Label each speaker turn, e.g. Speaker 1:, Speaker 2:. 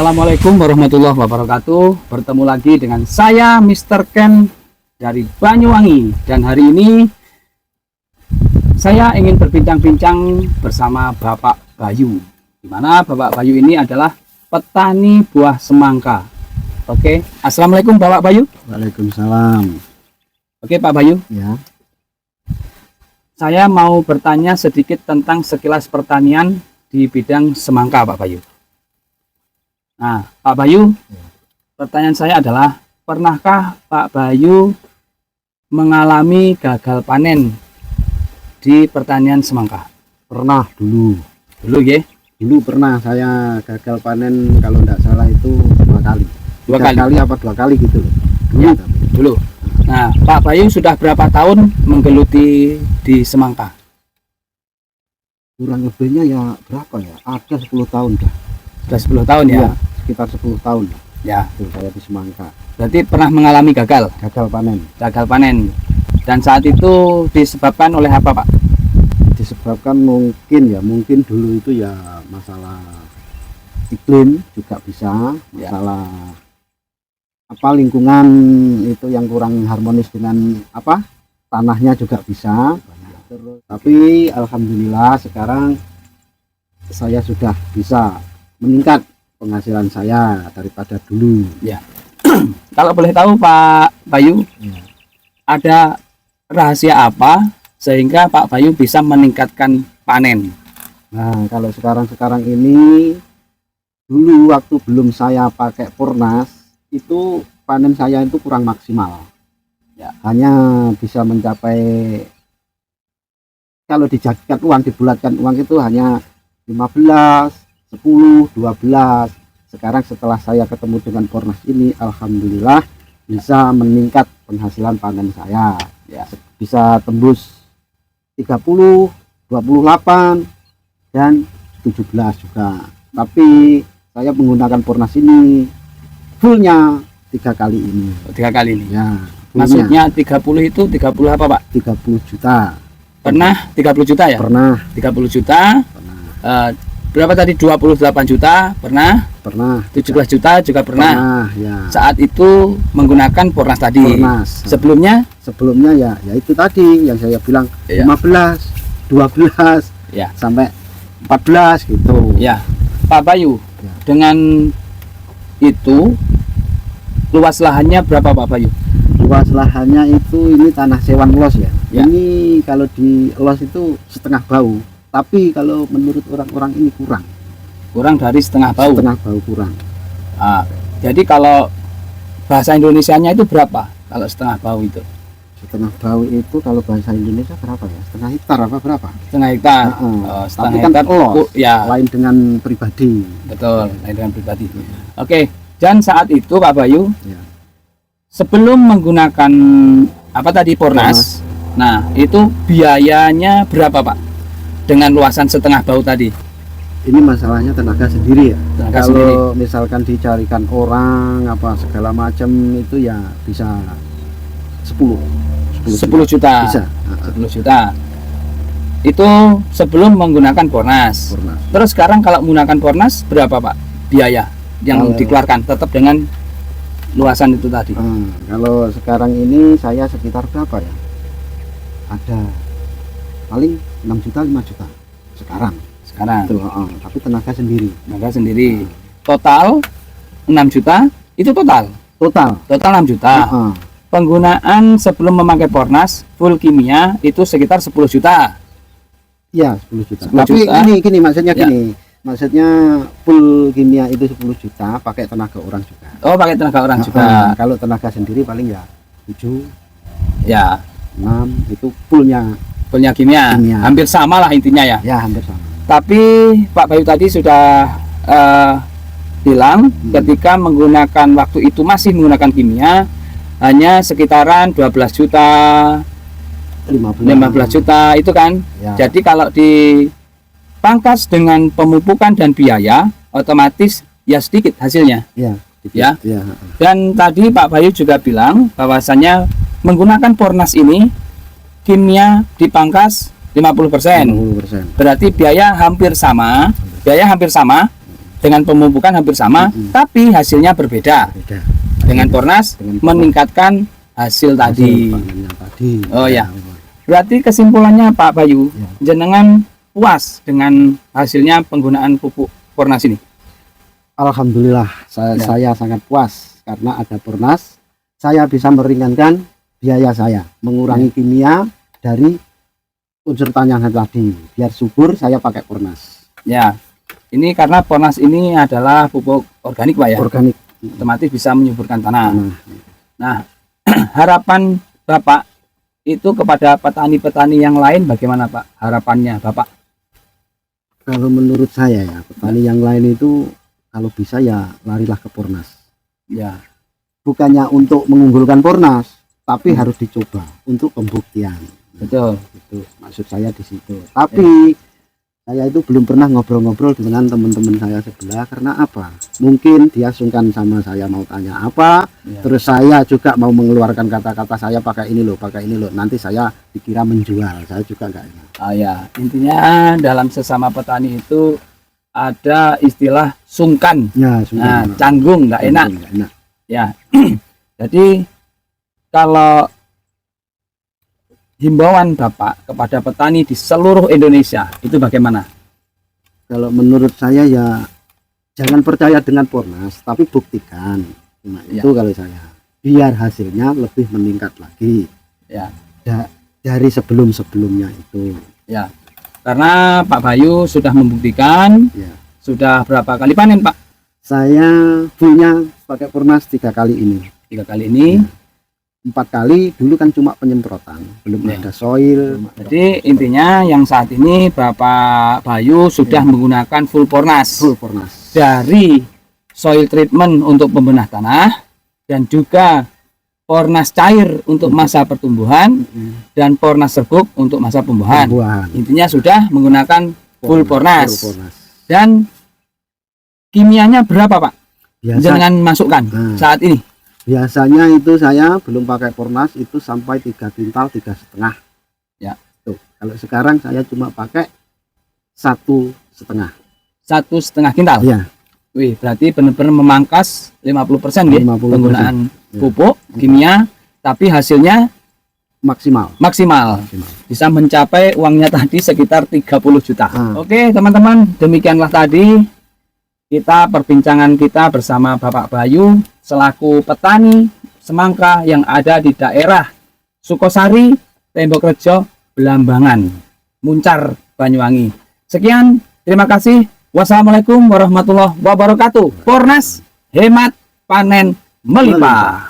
Speaker 1: Assalamualaikum warahmatullahi wabarakatuh. Bertemu lagi dengan saya Mr. Ken dari Banyuwangi. Dan hari ini saya ingin berbincang-bincang bersama Bapak Bayu, di mana Bapak Bayu ini adalah petani buah semangka. Oke, Assalamualaikum Bapak Bayu.
Speaker 2: Waalaikumsalam.
Speaker 1: Oke Pak Bayu,
Speaker 2: Ya.
Speaker 1: saya mau bertanya sedikit tentang sekilas pertanian di bidang semangka Pak Bayu. Nah, Pak Bayu, pertanyaan saya adalah, pernahkah Pak Bayu mengalami gagal panen di pertanian semangka?
Speaker 2: Pernah dulu.
Speaker 1: Dulu ya?
Speaker 2: Dulu pernah saya gagal panen, kalau tidak salah itu 2 kali.
Speaker 1: Dua
Speaker 2: 3
Speaker 1: kali?
Speaker 2: kali apa 2 kali gitu loh. Dulu,
Speaker 1: Ya,
Speaker 2: tapi.
Speaker 1: dulu. Nah, Pak Bayu sudah berapa tahun menggeluti di semangka?
Speaker 2: Kurang lebihnya ya berapa ya? Ada 10 tahun dah.
Speaker 1: Sudah 10 tahun ya?
Speaker 2: Iya, sekitar 10 tahun lah.
Speaker 1: Ya,
Speaker 2: Itu saya di semangka.
Speaker 1: berarti pernah mengalami gagal
Speaker 2: Gagal panen.
Speaker 1: Dan saat itu disebabkan oleh apa Pak?
Speaker 2: Disebabkan mungkin dulu itu ya masalah iklim juga bisa, masalah lingkungan itu yang kurang harmonis dengan tanahnya juga bisa. Terus, tapi alhamdulillah sekarang saya sudah bisa meningkat penghasilan saya daripada dulu.
Speaker 1: Kalau boleh tahu Pak Bayu,
Speaker 2: Ya.
Speaker 1: ada rahasia apa sehingga Pak Bayu bisa meningkatkan panen?
Speaker 2: Nah, kalau sekarang ini, dulu waktu belum saya pakai Purnas itu panen saya itu kurang maksimal.
Speaker 1: Ya.
Speaker 2: Hanya bisa mencapai, kalau dijadikan uang, dibulatkan uang itu hanya 15, 10, 12. Sekarang setelah saya ketemu dengan Purnas ini, alhamdulillah bisa meningkat penghasilan panen saya.
Speaker 1: Ya.
Speaker 2: Bisa tembus 30, 28 dan 17 juga. Tapi saya menggunakan Purnas ini fullnya 3 kali ini.
Speaker 1: 3 kali ini.
Speaker 2: Ya,
Speaker 1: Maksudnya 30 itu 30 apa Pak?
Speaker 2: 30 juta.
Speaker 1: Pernah 30 juta ya?
Speaker 2: Pernah.
Speaker 1: 30 juta. Berapa tadi? 28 juta pernah. 17 juta juga pernah.
Speaker 2: Ya.
Speaker 1: Saat itu menggunakan Purnas tadi.
Speaker 2: Purnas.
Speaker 1: Sebelumnya
Speaker 2: Ya itu tadi yang saya bilang,
Speaker 1: Iya.
Speaker 2: 15, 12
Speaker 1: ya.
Speaker 2: sampai 14 gitu.
Speaker 1: Ya. Pak Bayu,
Speaker 2: Ya.
Speaker 1: dengan itu luas lahannya berapa Pak Bayu?
Speaker 2: Luas lahannya itu, ini tanah sewan los ya.
Speaker 1: Ya.
Speaker 2: Ini kalau di los itu setengah bau. Tapi kalau menurut orang-orang ini kurang.
Speaker 1: Kurang dari setengah bau.
Speaker 2: Setengah bau kurang.
Speaker 1: Jadi kalau bahasa Indonesianya itu berapa? Kalau setengah bau itu?
Speaker 2: Setengah bau itu kalau bahasa Indonesia berapa ya? Setengah hektar apa berapa?
Speaker 1: Setengah hektar.
Speaker 2: Tapi
Speaker 1: Setengah
Speaker 2: kan
Speaker 1: hektar.
Speaker 2: los.
Speaker 1: Ya,
Speaker 2: Lain dengan pribadi.
Speaker 1: betul. Lain dengan pribadi. Oke. Dan saat itu Pak Bayu,
Speaker 2: Ya.
Speaker 1: sebelum menggunakan Purnas. Nah, itu biayanya berapa Pak? Dengan luasan setengah bau tadi.
Speaker 2: Ini masalahnya tenaga sendiri ya.
Speaker 1: Tenaga
Speaker 2: Kalau
Speaker 1: sendiri.
Speaker 2: misalkan dicarikan orang segala macam itu ya bisa 10
Speaker 1: 10 juta.
Speaker 2: bisa.
Speaker 1: 10 juta. Itu sebelum menggunakan Purnas.
Speaker 2: Purnas.
Speaker 1: Terus sekarang kalau menggunakan Purnas berapa Pak biaya yang
Speaker 2: Kalau-
Speaker 1: dikeluarkan tetap dengan luasan itu tadi?
Speaker 2: Kalau sekarang ini saya sekitar berapa ya? Ada paling 6 juta 5 juta sekarang.
Speaker 1: Sekarang
Speaker 2: Tapi tenaga sendiri.
Speaker 1: tenaga sendiri. Total 6 juta itu total 6 juta. Penggunaan sebelum memakai Purnas full kimia itu sekitar 10 juta.
Speaker 2: Iya, 10 juta.
Speaker 1: 10
Speaker 2: Tapi
Speaker 1: juta.
Speaker 2: gini maksudnya
Speaker 1: Ya.
Speaker 2: gini. Maksudnya full kimia itu 10 juta pakai tenaga orang juga.
Speaker 1: Oh, pakai tenaga orang juga.
Speaker 2: Kalau tenaga sendiri paling ya 7,
Speaker 1: Ya,
Speaker 2: 6 itu fullnya.
Speaker 1: punya kimia.
Speaker 2: Kimia.
Speaker 1: Hampir sama lah intinya ya.
Speaker 2: Ya hampir sama.
Speaker 1: Tapi Pak Bayu tadi sudah bilang ketika menggunakan waktu itu masih menggunakan kimia hanya sekitaran 12 juta 15 juta itu kan.
Speaker 2: Ya.
Speaker 1: Jadi kalau dipangkas dengan pemupukan dan biaya otomatis ya sedikit hasilnya
Speaker 2: Ya.
Speaker 1: ya.
Speaker 2: Ya.
Speaker 1: Dan tadi Pak Bayu juga bilang bahwasannya menggunakan Purnas ini kimia dipangkas 50%.
Speaker 2: 50%.
Speaker 1: Berarti biaya hampir sama, dengan pemupukan hampir sama, tapi hasilnya berbeda.
Speaker 2: Beda.
Speaker 1: Dengan Pornas meningkatkan hasil tadi.
Speaker 2: Panennya tadi.
Speaker 1: Oh ya. Berarti kesimpulannya Pak Bayu, jenengan puas dengan hasilnya penggunaan pupuk Pornas ini?
Speaker 2: Alhamdulillah, saya sangat puas karena ada Pornas. Saya bisa meringankan biaya saya, mengurangi kimia dari unsur tanah tadi. Biar subur, saya pakai Pornas.
Speaker 1: Ya, ini karena Pornas ini adalah pupuk organik Pak ya,
Speaker 2: Organik.
Speaker 1: otomatis bisa menyuburkan tanah.
Speaker 2: Nah,
Speaker 1: Nah, harapan Bapak itu kepada petani-petani yang lain bagaimana Pak? Harapannya Bapak?
Speaker 2: kalau menurut saya ya, petani yang lain itu kalau bisa ya larilah ke Pornas.
Speaker 1: Ya,
Speaker 2: Bukannya untuk mengunggulkan Pornas, tapi harus dicoba untuk pembuktian.
Speaker 1: betul.
Speaker 2: Itu maksud saya di situ. Tapi saya itu belum pernah ngobrol-ngobrol dengan teman-teman saya sebelah. Karena apa? Mungkin dia sungkan sama saya mau tanya apa,
Speaker 1: Ya.
Speaker 2: terus saya juga mau mengeluarkan kata-kata saya pakai ini loh, nanti saya dikira menjual. Saya juga enggak enak.
Speaker 1: Ah ya, intinya dalam sesama petani itu ada istilah sungkan.
Speaker 2: Ya,
Speaker 1: Nah,
Speaker 2: sungkan.
Speaker 1: canggung, nggak enak.
Speaker 2: Nggak enak.
Speaker 1: Ya, jadi kalau himbauan Bapak kepada petani di seluruh Indonesia itu bagaimana?
Speaker 2: Kalau menurut saya ya jangan percaya dengan Pornas, tapi buktikan. Nah,
Speaker 1: Ya.
Speaker 2: itu kalau saya. Biar hasilnya lebih meningkat lagi.
Speaker 1: Ya,
Speaker 2: Dari sebelum-sebelumnya itu.
Speaker 1: ya. Karena Pak Bayu sudah membuktikan,
Speaker 2: Ya.
Speaker 1: sudah berapa kali panen Pak?
Speaker 2: Saya punya pakai Pornas 3 kali ini.
Speaker 1: 3 kali ini.
Speaker 2: 4 kali dulu kan cuma penyemprotan, belum
Speaker 1: Ya.
Speaker 2: ada soil.
Speaker 1: Jadi intinya yang saat ini Bapak Bayu sudah menggunakan full Pornas.
Speaker 2: Full Pornas.
Speaker 1: Dari soil treatment untuk pembenah tanah dan juga Pornas cair untuk masa pertumbuhan dan Pornas serbuk untuk masa pembuahan.
Speaker 2: Pembuahan.
Speaker 1: Intinya sudah menggunakan full Pornas.
Speaker 2: Full Pornas.
Speaker 1: Dan kimianya berapa Pak?
Speaker 2: Biasa,
Speaker 1: Jangan masukkan
Speaker 2: Nah.
Speaker 1: saat ini.
Speaker 2: biasanya itu saya belum pakai Pornas itu sampai 3 kintal 3,5.
Speaker 1: Ya.
Speaker 2: Tuh, kalau sekarang saya cuma pakai 1,5.
Speaker 1: 1,5 kintal.
Speaker 2: Iya.
Speaker 1: Wih, berarti benar-benar memangkas 50% ya
Speaker 2: 50%.
Speaker 1: penggunaan
Speaker 2: Ya.
Speaker 1: pupuk kimia, tapi hasilnya
Speaker 2: Maksimal.
Speaker 1: maksimal. Bisa mencapai uangnya tadi sekitar 30 juta. Oke, teman-teman, demikianlah tadi kita perbincangan kita bersama Bapak Bayu selaku petani semangka yang ada di daerah Sukosari, Tembok Rejo, Belambangan, Muncar, Banyuwangi. Sekian, terima kasih. Wassalamualaikum warahmatullahi wabarakatuh. Pornas hemat panen melimpah.